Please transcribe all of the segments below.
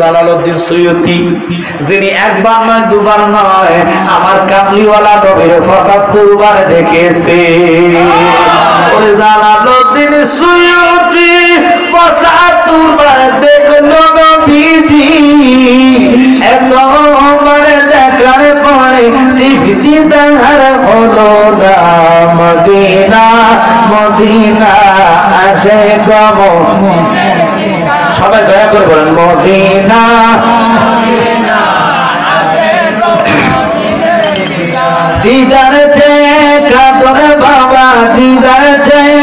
Jalaluddin Suyuti, যিনি একবার নয় দুবার নয় আমার কামলিওয়ালা নবীর ৭৫ বার দেখেছে। ওই জালালউদ্দিন সুয়ুতি ৭৫ বার দেখলো নবীজি। একবার দেখার পরে ইফতিদার হলো না মদিনা মদিনা আসে সব। সবাই দয়া করে বলেন মদিনা। দিদার চেয়ে কাদরে বাবা দিদার চেয়ে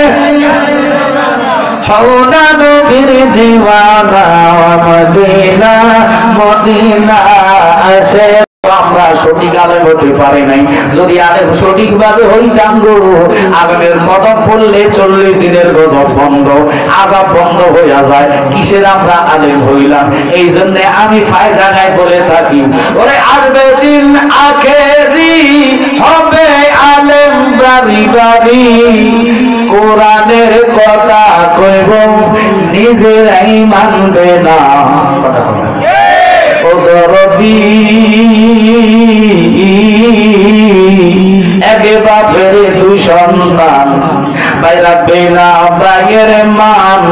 হওনা নবীর দিওয়ানা মদিনা মদিনা আসে। আমরা সঠিক আলেম হতে পারি নাই, যদি আলেম সঠিকভাবে হইতাম গো আলেমের কদম পড়লে 40 দিনের গজব বন্ধ, আযাব বন্ধ হইয়া যায়। কিসের আমরা আলেম হইলাম? এই জন্য আমি ফায়জানায় বলে থাকি, ওরে আসবে দিন আখেরি হবে আলেম বাড়ি বাড়ি, কোরআনের কথা কইব নিজেরাই মানবে না। কথা বলেন একে বাপের 2 সন্তান বাইরা বেনা বাগের মান,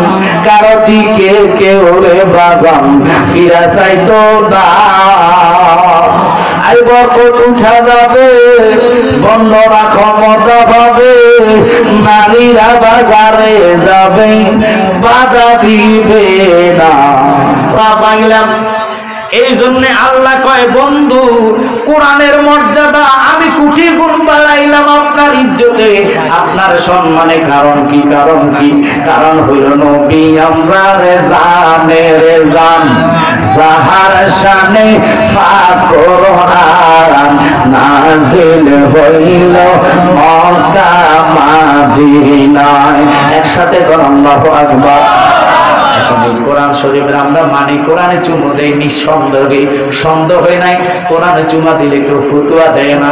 কারো দিকে কেউ রে বাজান ফিরা চাইতো না। আই বরকত উঠা যাবে বন্ধরা ক্ষমতা পাবে, নারীরা বাজারে যাবে বাধা দিবে না। পাইলাম এই জন্য আল্লাহ কয় বন্ধু কোরআনের মর্যাদা আমি কোটি গুণ বাড়াইলাম আপনার ইজ্জতে আপনার সম্মানে। কারণ কি? কারণ কি? কারণ হইল নবী আমরা রে জানে রে জান যাহার শানে কোরআন নাযিল হইল মক্কা মদিনায়। একসাথে কর আল্লাহু আকবার। কোরআন শরীফের আমরা মানি, কোরআনে চুমু দেই নিঃসন্দেহে, সন্দেহ হয় নাই। কোরআনে চুমা দিলে কেউ ফতুয়া দেয় না।